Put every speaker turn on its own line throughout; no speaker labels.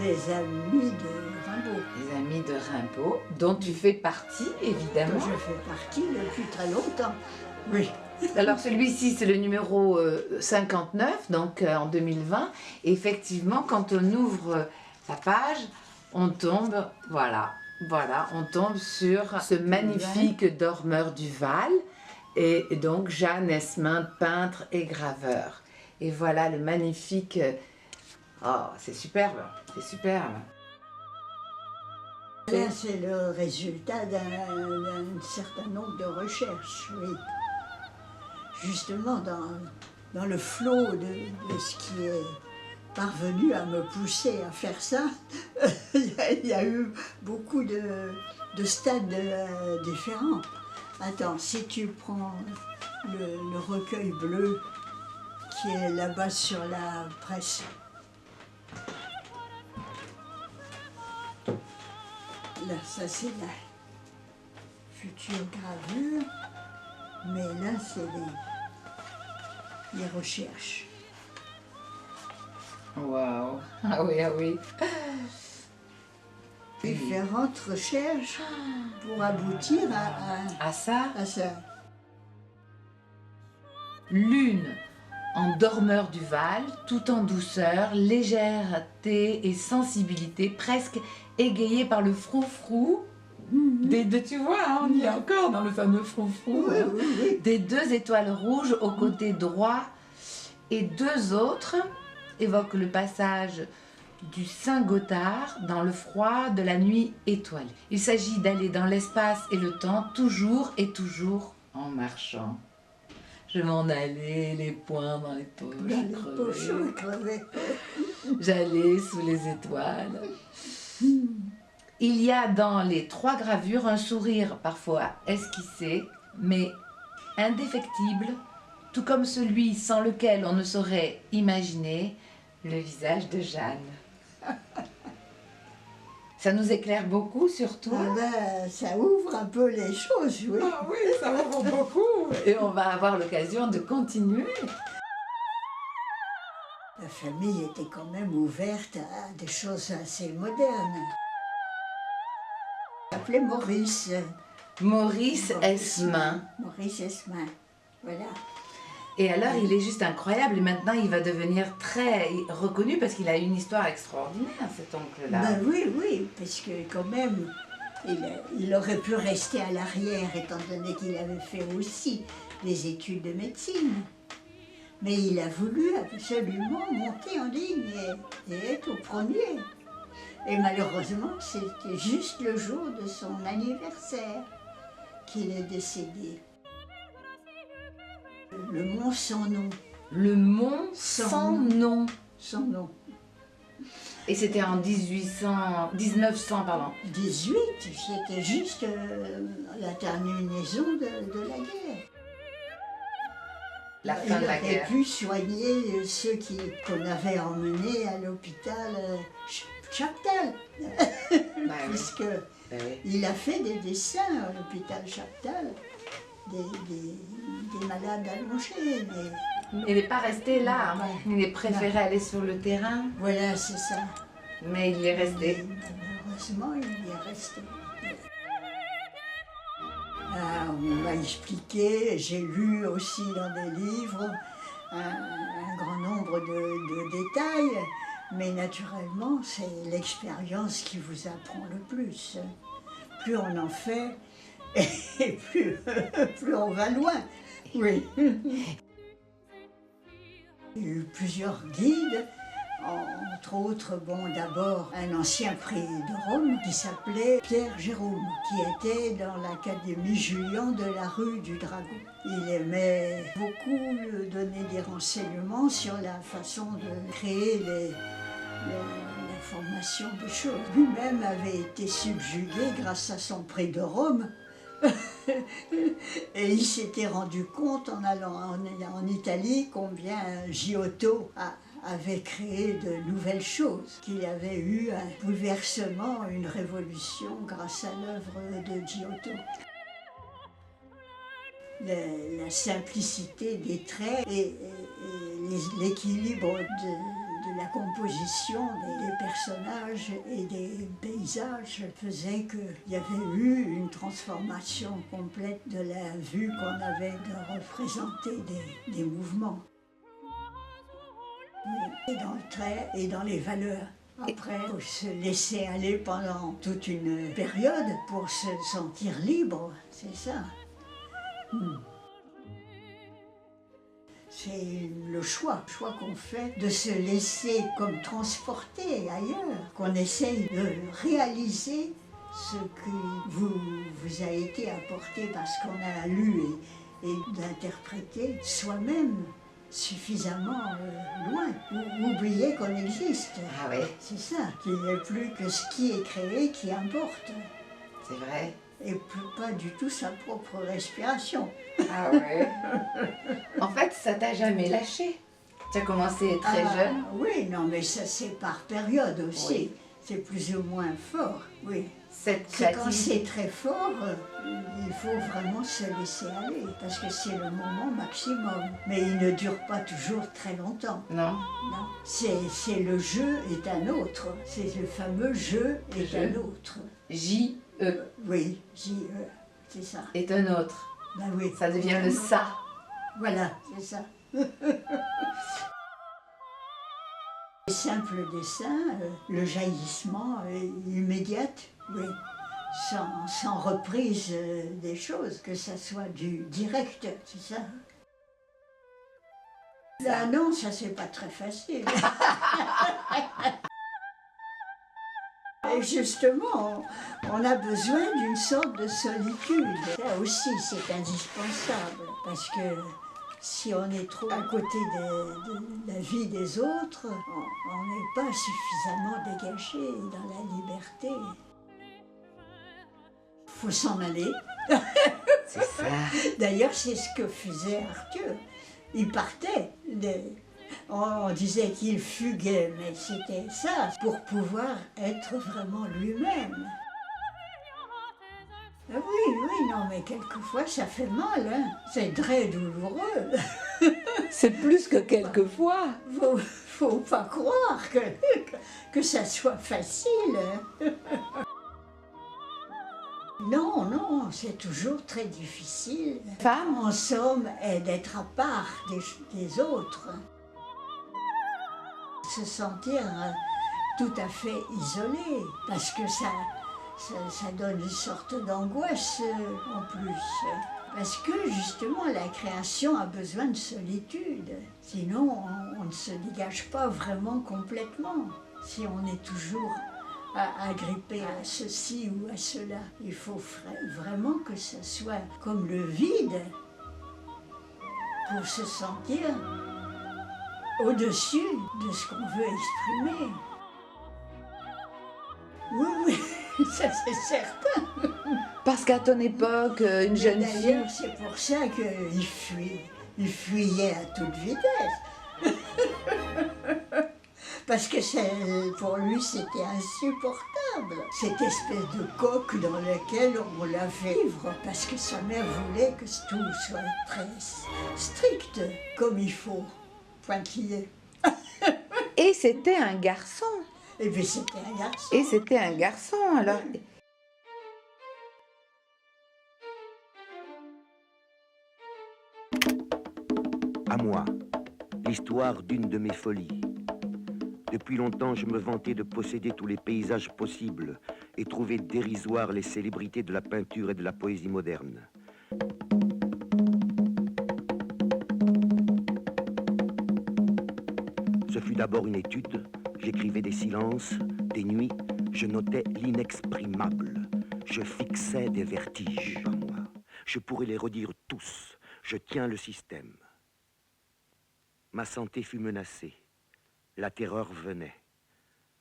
des amis de Rimbaud.
Les amis de Rimbaud, dont tu fais partie, évidemment.
Je fais partie depuis très longtemps. Oui.
Alors celui-ci, c'est le numéro 59, donc en 2020. Et effectivement, quand on ouvre la page, on tombe, voilà, on tombe sur ce magnifique dormeur du Val. Et donc Jeanne Esmin, peintre et graveur. Et voilà le magnifique... Oh, c'est superbe, c'est superbe.
Là, c'est le résultat d'un certain nombre de recherches, oui. Justement, dans le flot de ce qui est parvenu à me pousser à faire ça, il y a eu beaucoup de stades différents. Attends, si tu prends le recueil bleu qui est là-bas sur la presse, là, ça c'est la future gravure, mais là c'est les recherches.
Waouh. Ah oui, ah oui.
Différentes recherches pour aboutir
À ça,
à ça.
Lune en dormeur du Val, tout en douceur, légèreté et sensibilité, presque égayée par le froufrou. Des deux, tu vois, hein, on y est encore dans le fameux froufrou.
Oui,
Hein.
oui, oui.
Des deux étoiles rouges au côté droit et deux autres évoquent le passage du Saint-Gothard dans le froid de la nuit étoilée. Il s'agit d'aller dans l'espace et le temps, toujours et toujours en marchant. Je m'en allais, les poings dans les poches,
Dans les poches
crevées.
crevées.
J'allais sous les étoiles. Il y a dans les trois gravures un sourire parfois esquissé, mais indéfectible, tout comme celui sans lequel on ne saurait imaginer le visage de Jeanne. Ça nous éclaire beaucoup sur toi.
Ah ben, ça ouvre un peu les choses, oui.
Ah oui, ça ouvre beaucoup. Et on va avoir l'occasion de continuer.
La famille était quand même ouverte à des choses assez modernes. Il s'appelait Maurice.
Maurice Esmin.
Maurice Esmin, voilà.
Et alors, il est juste incroyable. Et maintenant, il va devenir très reconnu parce qu'il a une histoire extraordinaire, cet oncle-là.
Ben oui, oui, parce que quand même, il aurait pu rester à l'arrière, étant donné qu'il avait fait aussi des études de médecine. Mais il a voulu absolument monter en ligne et être au premier. Et malheureusement, c'était juste le jour de son anniversaire qu'il est décédé. Le mont sans nom.
Le mont sans nom.
Sans nom.
Et c'était en 1900, pardon.
18, c'était juste la terminaison de la guerre.
La fin de la
Il
guerre.
aurait pu soigner ceux qu'on avait emmenés à l'hôpital Chaptal.
Bah oui.
Puisque
Bah oui.
il a fait des dessins à l'hôpital Chaptal, des malades allongés.
Il n'est pas resté là. Hein.
Ouais.
Il est préféré aller sur le terrain,
Voilà, c'est ça.
mais il est resté.
Et malheureusement, il y est resté. Ah, on m'a expliqué, j'ai lu aussi dans des livres un grand nombre de détails, mais naturellement, c'est l'expérience qui vous apprend le plus. Plus on en fait, et plus on va loin. Oui. Il y a eu plusieurs guides, entre autres, bon, d'abord un ancien prix de Rome qui s'appelait Pierre Jérôme, qui était dans l'Académie Julian de la rue du Dragon. Il aimait beaucoup donner des renseignements sur la façon de créer la formation des choses. Lui-même avait été subjugué grâce à son prix de Rome. Et il s'était rendu compte en allant en Italie combien Giotto avait créé de nouvelles choses, qu'il avait eu un bouleversement, une révolution grâce à l'œuvre de Giotto. La simplicité des traits et l'équilibre de la composition des personnages et des paysages faisait qu'il y avait eu une transformation complète de la vue qu'on avait de représenter des mouvements. Et dans le trait et dans les valeurs. Après, il faut se laisser aller pendant toute une période pour se sentir libre, c'est ça. C'est le choix qu'on fait de se laisser comme transporter ailleurs, qu'on essaye de réaliser ce qui vous a été apporté parce qu'on a lu et d'interpréter soi-même suffisamment loin, ou oublier qu'on existe.
Ah oui,
C'est ça, qu'il n'y ait plus que ce qui est créé qui importe,
c'est vrai.
et pas du tout sa propre respiration.
Ah ouais. En fait, ça t'a jamais lâché. Tu as commencé très jeune.
Oui, non, mais ça c'est par période aussi.
Oui.
C'est plus ou moins fort, oui.
Cette
C'est quand
créativité.
c'est très fort, il faut vraiment se laisser aller, parce que c'est le moment maximum. Mais il ne dure pas toujours très longtemps.
Non.
Non, c'est le jeu est un autre. C'est le fameux jeu est
Jeu.
un autre.
J-E
Oui, J-E, c'est ça.
est un autre.
Ben oui.
Ça devient le ça.
Voilà, c'est ça. Les simples dessins, le jaillissement est immédiat, oui. Sans reprise des choses, que ça soit du direct, c'est ça. Ah non, ça c'est pas très facile. Et justement, on a besoin d'une sorte de solitude. Ça aussi, c'est indispensable, parce que si on est trop à côté de la vie des autres, on n'est pas suffisamment dégagé dans la liberté. Il faut s'en aller.
C'est ça.
D'ailleurs, c'est ce que faisait Arthur. Il partait. On disait qu'il fuguait, mais c'était ça, pour pouvoir être vraiment lui-même. Ah oui, oui, non, mais quelquefois ça fait mal, hein. C'est très douloureux.
C'est plus que quelquefois.
Faut pas croire que ça soit facile. Hein. Non, non, c'est toujours très difficile.
Femme.
En somme, est d'être à part des autres. Se sentir tout à fait isolé, parce que ça donne une sorte d'angoisse en plus. Parce que justement, la création a besoin de solitude. Sinon, on ne se dégage pas vraiment complètement. Si on est toujours agrippé à ceci ou à cela, il faut vraiment que ça soit comme le vide pour se sentir au-dessus de ce qu'on veut exprimer. Oui, oui, ça c'est certain.
Parce qu'à ton époque, une jeune fille.
D'ailleurs, c'est pour ça qu'il fuyait à toute vitesse. Parce que pour lui, c'était insupportable. Cette espèce de coque dans laquelle on l'a fait vivre. Parce que sa mère voulait que tout soit très strict, comme il faut. Pointillé.
Et c'était un garçon.
Et puis c'était un garçon.
Et c'était un garçon, alors.
À moi, l'histoire d'une de mes folies. Depuis longtemps, je me vantais de posséder tous les paysages possibles et trouvais dérisoires les célébrités de la peinture et de la poésie moderne. Ce fut d'abord une étude. J'écrivais des silences, des nuits. Je notais l'inexprimable. Je fixais des vertiges en moi. Je pourrais les redire tous. Je tiens le système. Ma santé fut menacée. La terreur venait.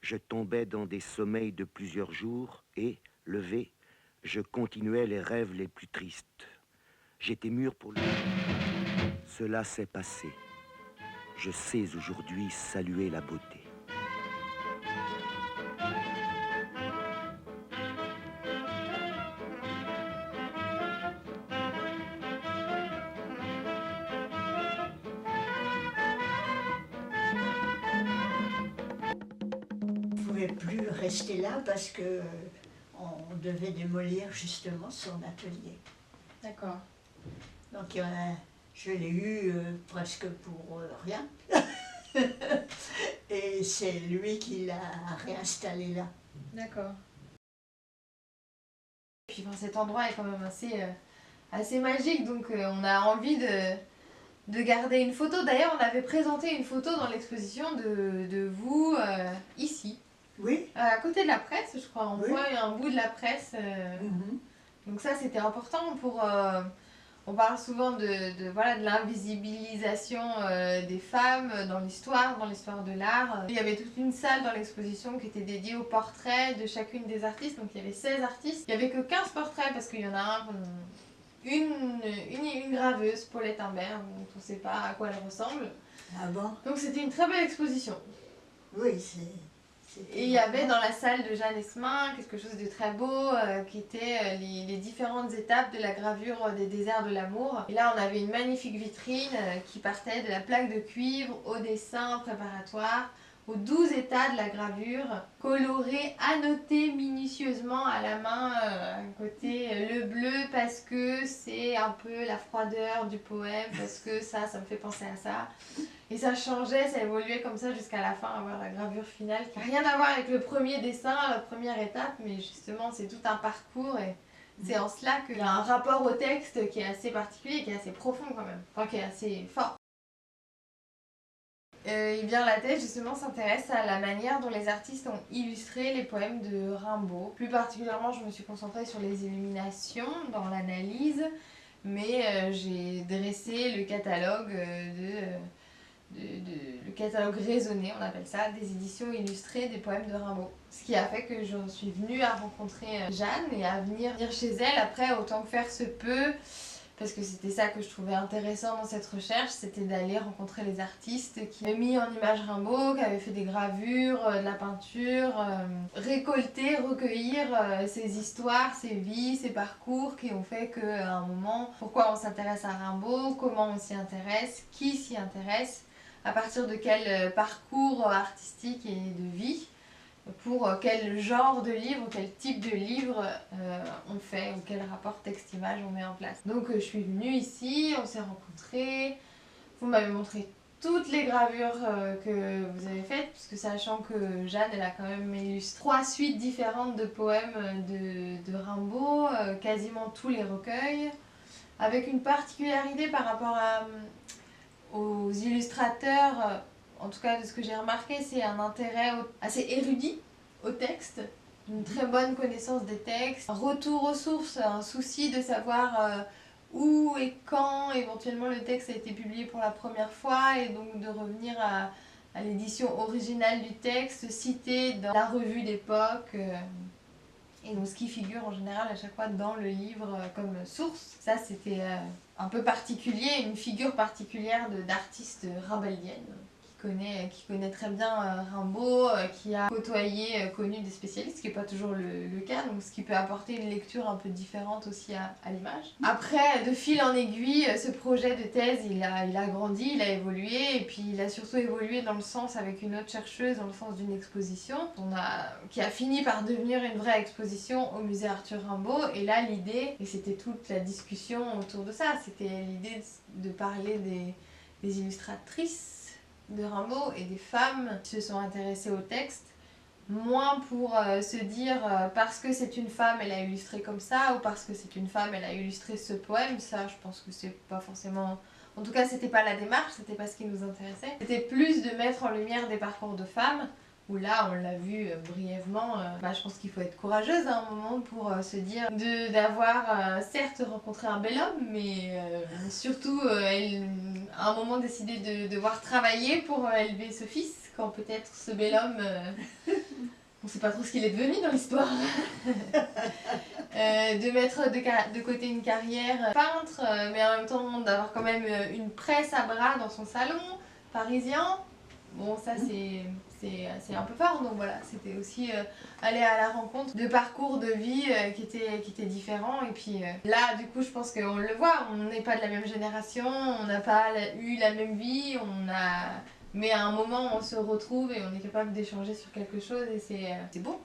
Je tombais dans des sommeils de plusieurs jours et, levé, je continuais les rêves les plus tristes. J'étais mûr pour le... Cela s'est passé. Je sais aujourd'hui saluer la beauté.
pouvait plus rester là parce que on devait démolir justement son atelier.
D'accord.
Donc je l'ai eu presque pour rien. Et c'est lui qui l'a réinstallé là.
D'accord. Puis enfin, cet endroit est quand même assez magique, donc on a envie de garder une photo. D'ailleurs, on avait présenté une photo dans l'exposition de vous ici,
Oui.
à côté de la presse, je crois. On
Oui.
voit un bout de la presse.
Mhm.
Donc ça, c'était important pour... on parle souvent de l'invisibilisation des femmes dans l'histoire de l'art. Il y avait toute une salle dans l'exposition qui était dédiée aux portraits de chacune des artistes. Donc il y avait 16 artistes. Il n'y avait que 15 portraits parce qu'il y en a une graveuse, Paulette Imbert, dont on ne sait pas à quoi elle ressemble.
Ah bon?
Donc c'était une très belle exposition.
Oui,
Et il y avait dans la salle de Jeanne Esmin quelque chose de très beau qui était les différentes étapes de la gravure des déserts de l'amour. Et là on avait une magnifique vitrine qui partait de la plaque de cuivre au dessin préparatoire, aux 12 états de la gravure, colorés, annotés minutieusement à la main, à côté le bleu parce que c'est un peu la froideur du poème, parce que ça me fait penser à ça. Et ça changeait, ça évoluait comme ça jusqu'à la fin, avoir la gravure finale qui n'a rien à voir avec le premier dessin, la première étape, mais justement c'est tout un parcours et c'est en cela qu'il y a un rapport au texte qui est assez particulier, qui est assez profond quand même, enfin qui est assez fort. Et bien la thèse justement s'intéresse à la manière dont les artistes ont illustré les poèmes de Rimbaud. Plus particulièrement, je me suis concentrée sur les illuminations dans l'analyse, mais j'ai dressé le catalogue le catalogue raisonné, on appelle ça, des éditions illustrées des poèmes de Rimbaud. Ce qui a fait que je suis venue à rencontrer Jeanne et à venir chez elle après autant que faire se peut, parce que c'était ça que je trouvais intéressant dans cette recherche, c'était d'aller rencontrer les artistes qui avaient mis en image Rimbaud, qui avaient fait des gravures, de la peinture, récolter, recueillir ces histoires, ces vies, ces parcours qui ont fait qu'à un moment, pourquoi on s'intéresse à Rimbaud, comment on s'y intéresse, qui s'y intéresse, à partir de quel parcours artistique et de vie, pour quel genre de livre, quel type de livre on fait, ou quel rapport texte-image on met en place. Donc je suis venue ici, on s'est rencontrés, vous m'avez montré toutes les gravures que vous avez faites, puisque sachant que Jeanne, elle a quand même illustré 3 suites différentes de poèmes de Rimbaud, quasiment tous les recueils, avec une particularité par rapport aux illustrateurs, en tout cas de ce que j'ai remarqué, c'est un intérêt assez érudit au texte, une très bonne connaissance des textes, un retour aux sources, un souci de savoir où et quand éventuellement le texte a été publié pour la première fois, et donc de revenir à l'édition originale du texte, cité dans la revue d'époque, et donc ce qui figure en général à chaque fois dans le livre comme source. Ça c'était un peu particulier, une figure particulière d'artiste rimbaldienne qui connaît très bien Rimbaud, qui a côtoyé, connu des spécialistes, ce qui n'est pas toujours le cas, donc ce qui peut apporter une lecture un peu différente aussi à l'image. Après, de fil en aiguille, ce projet de thèse, il a grandi, il a évolué, et puis il a surtout évolué dans le sens avec une autre chercheuse, dans le sens d'une exposition, qui a fini par devenir une vraie exposition au musée Arthur Rimbaud, et là l'idée, et c'était toute la discussion autour de ça, c'était l'idée de parler des illustratrices de Rimbaud et des femmes qui se sont intéressées au texte, moins pour se dire parce que c'est une femme elle a illustré comme ça, ou parce que c'est une femme elle a illustré ce poème. Ça, je pense que c'est pas forcément, en tout cas c'était pas la démarche, c'était pas ce qui nous intéressait, c'était plus de mettre en lumière des parcours de femmes, où là on l'a vu brièvement, je pense qu'il faut être courageuse à un moment pour se dire d'avoir certes rencontré un bel homme, mais surtout à un moment décidé de devoir travailler pour élever ce fils, quand peut-être ce bel homme, on sait pas trop ce qu'il est devenu dans l'histoire, de mettre de côté une carrière peintre, mais en même temps d'avoir quand même une presse à bras dans son salon parisien. Bon, ça c'est un peu fort, donc voilà, c'était aussi aller à la rencontre de parcours de vie qui étaient différents. Et puis là, du coup, je pense qu'on le voit, on n'est pas de la même génération, on n'a pas eu la même vie, on a Mais à un moment, on se retrouve et on est capable d'échanger sur quelque chose et c'est beau.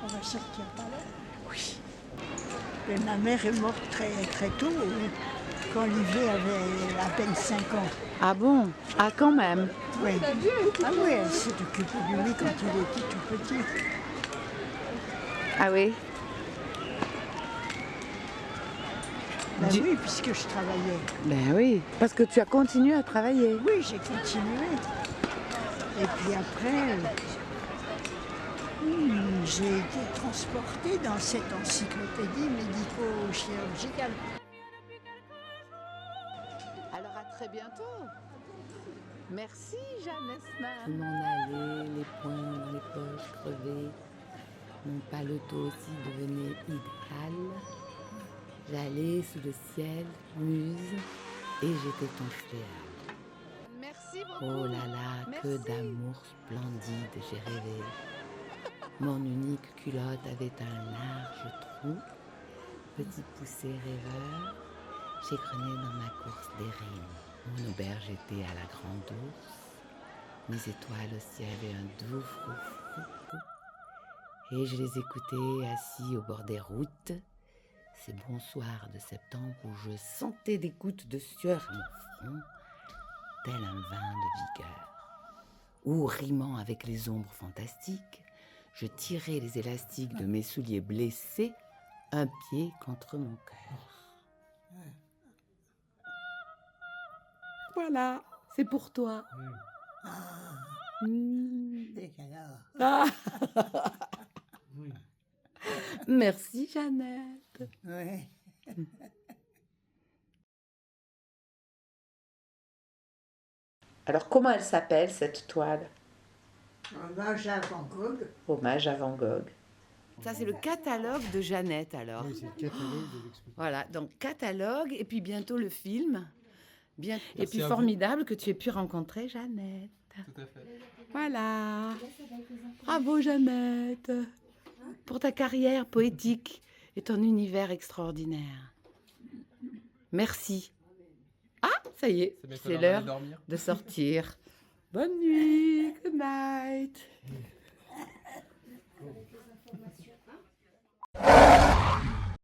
On va sortir par là. Oui. Et ma mère est morte très, très tôt, quand Olivier avait à peine 5 ans.
Ah bon? Ah quand même.
Oui. Ah oui, elle s'est occupée de lui quand il était tout petit.
Ah oui?
Ben oui, puisque je travaillais.
Ben oui, parce que tu as continué à travailler.
Oui, j'ai continué. Et puis après, j'ai été transportée dans cette encyclopédie médico-chirurgicale.
Alors à très bientôt. Merci Jeanne Esmer. Je m'en allais, les poings dans les poches crevées. Mon paletot aussi devenait idéal. J'allais sous le ciel, muse, et j'étais ton fléau. Merci beaucoup. Oh là là, merci. Que d'amour splendide j'ai rêvé. Mon unique culotte avait un large trou. Petit poussé rêveur, j'égrenais dans ma course des rimes. Mon auberge était à la grande ours. Mes étoiles au ciel et un doux frou-frou. Et je les écoutais assis au bord des routes. Ces bons soirs de septembre où je sentais des gouttes de sueur à mon front, tel un vin de vigueur. Ou, rimant avec les ombres fantastiques, je tirais les élastiques de mes souliers blessés, un pied contre mon cœur. Voilà, c'est pour toi. Ah. Merci Jeannette.
Ouais.
Alors comment elle s'appelle cette toile?
Hommage à Van Gogh.
Hommage à Van Gogh. Ça c'est le catalogue de Jeannette alors.
Oui, c'est le catalogue de l'exposition.
Voilà, donc catalogue et puis bientôt le film. Bien... Et puis
à
formidable que tu aies pu rencontrer Jeannette.
Tout à fait.
Voilà. Bravo Jeannette pour ta carrière poétique et ton univers extraordinaire. Merci. Ah, ça y est, c'est l'heure de sortir. Bonne nuit, good night.